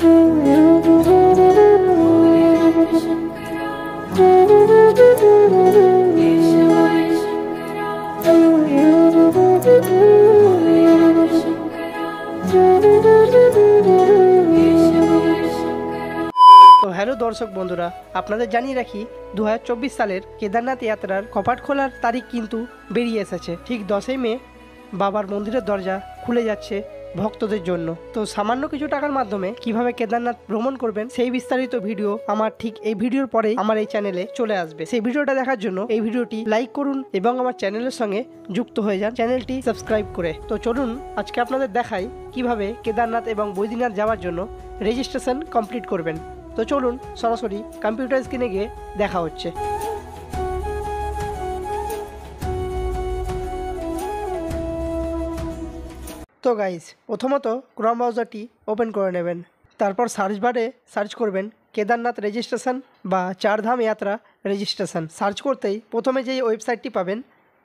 তো হ্যালো দর্শক বন্ধুরা, আপনাদের জানিয়ে রাখি 2024 সালের কেদারনাথ যাত্রার কপাট খোলার তারিখ কিন্তু বেরিয়ে এসেছে। ঠিক 10ই মে বাবার মন্দিরের দরজা খুলে যাচ্ছে ভক্তদের জন্য। তো সামান্য কিছু টাকার মাধ্যমে কিভাবে কেদারনাথ ভ্রমণ করবেন সেই বিস্তারিত ভিডিও আমার ঠিক এই ভিডিওর পরেই আমার এই চ্যানেলে চলে আসবে। সেই ভিডিওটা দেখার জন্য এই ভিডিওটি লাইক করুন এবং আমার চ্যানেলের সঙ্গে যুক্ত হয়ে যান চ্যানেলটি সাবস্ক্রাইব করে। তো চলুন আজকে আপনাদের দেখাই কিভাবে কেদারনাথ এবং বৈদ্যনাথ যাওয়ার জন্য রেজিস্ট্রেশন কমপ্লিট করবেন। তো চলুন সরাসরি কম্পিউটার স্ক্রিনে গিয়ে দেখা হচ্ছে। তো গাইস, প্রথমত ক্রোম ব্রাউজারটি ওপেন করে নেবেন। তারপর সার্চ বারে সার্চ করবেন কেদারনাথ রেজিস্ট্রেশন বা চারধাম যাত্রা রেজিস্ট্রেশন। সার্চ করতেই প্রথমে যেই ওয়েবসাইটটি পাবেন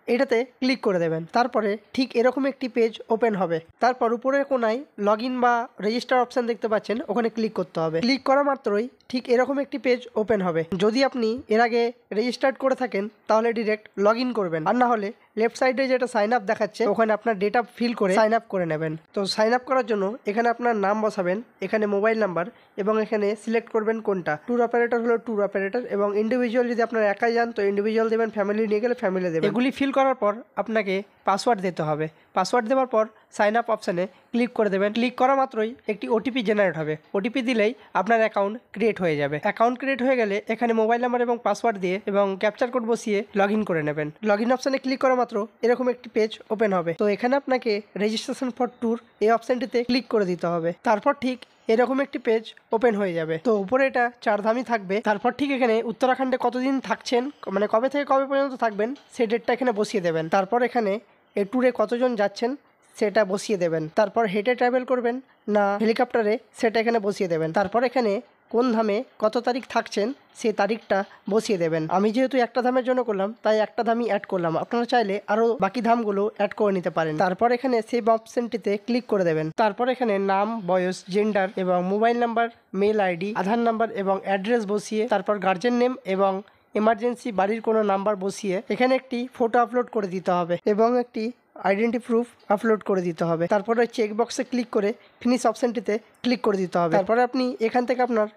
এটাতে ক্লিক করে দেবেন। তারপরে ঠিক এরকম একটি পেজ ওপেন হবে। তারপর উপরের কোনায় লগ ইন বা রেজিস্টার অপশান দেখতে পাচ্ছেন, ওখানে ক্লিক করতে হবে। ক্লিক করা মাত্রই ঠিক এরকম একটি পেজ ওপেন হবে। যদি আপনি এর আগে রেজিস্টার্ড করে থাকেন তাহলে ডিরেক্ট লগ ইন করবেন, আর না হলে লেফট সাইডে যেটা সাইন আপ দেখাচ্ছে ওখানে আপনার ডেটা ফিল করে সাইন আপ করে নেবেন। তো সাইন আপ করার জন্য এখানে আপনার নাম বসাবেন, এখানে মোবাইল নাম্বার এবং এখানে সিলেক্ট করবেন কোনটা। ট্যুর অপারেটর হলো ট্যুর অপারেটর এবং ইন্ডিভিজুয়াল যদি আপনার একাই যান তো ইন্ডিভিজুয়াল দেবেন, ফ্যামিলি নিয়ে গেলে ফ্যামিলি দেবেন। এগুলি ফিল করার পর আপনাকে পাসওয়ার্ড দিতে হবে। পাসওয়ার্ড দেওয়ার পর সাইন আপ অপশানে ক্লিক করে দেবেন। ক্লিক করা মাত্রই একটি ওটিপি জেনারেট হবে। ওটিপি দিলেই আপনার অ্যাকাউন্ট ক্রিয়েট হয়ে যাবে। অ্যাকাউন্ট ক্রিয়েট হয়ে গেলে এখানে মোবাইল নাম্বার এবং পাসওয়ার্ড দিয়ে এবং ক্যাপচার কোড বসিয়ে লগ ইন করে নেবেন। লগ ইন অপশানে ক্লিক করা মাত্র এরকম একটি পেজ ওপেন হবে। তো এখানে আপনাকে রেজিস্ট্রেশন ফর ট্যুর এই অপশানটিতে ক্লিক করে দিতে হবে। তারপর ঠিক এরকম একটি পেজ ওপেন হয়ে যাবে। তো উপরে এটা চারধামই থাকবে। তারপর ঠিক এখানে উত্তরাখণ্ডে কতদিন থাকছেন, মানে কবে থেকে কবে পর্যন্ত থাকবেন সেই ডেটটা এখানে বসিয়ে দেবেন। তারপর এখানে এই ট্যুরে কতজন যাচ্ছেন সেটা বসিয়ে দেবেন। তারপর হেঁটে ট্রাভেল করবেন না হেলিকপ্টারে সেটা এখানে বসিয়ে দেবেন। তারপর এখানে কোন ধামে কত তারিখ থাকছেন সেই তারিখটা বসিয়ে দেবেন। আমি যেহেতু একটা ধামের জন্য করলাম তাই একটা ধামই অ্যাড করলাম, আপনারা চাইলে আরও বাকি ধামগুলো অ্যাড করে নিতে পারেন। তারপর এখানে সেভ অপশনটিতে ক্লিক করে দেবেন। তারপর এখানে নাম, বয়স, জেন্ডার এবং মোবাইল নাম্বার, মেল আইডি, আধার নাম্বার এবং অ্যাড্রেস বসিয়ে তারপর গার্জেন নেম এবং এমার্জেন্সি বাড়ির কোনো নাম্বার বসিয়ে এখানে একটি ফটো আপলোড করে দিতে হবে এবং একটি আইডেন্টি প্রুফ আপলোড করে দিতে হবে। তারপরে চেক বক্সে ক্লিক করে ফিনিশ অপশানটিতে ক্লিক করে দিতে হবে। তারপরে আপনি এখান থেকে আপনার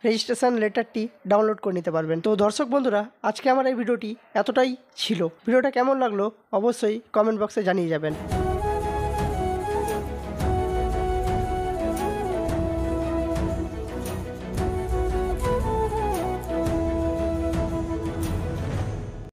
রেজিস্ট্রেশন লেটারটি ডাউনলোড করে নিতে পারবেন। তো দর্শক বন্ধুরা, আজকে আমার এই ভিডিওটি এতটাই ছিল। ভিডিওটা কেমন লাগলো অবশ্যই কমেন্ট বক্সে জানিয়ে যাবেন।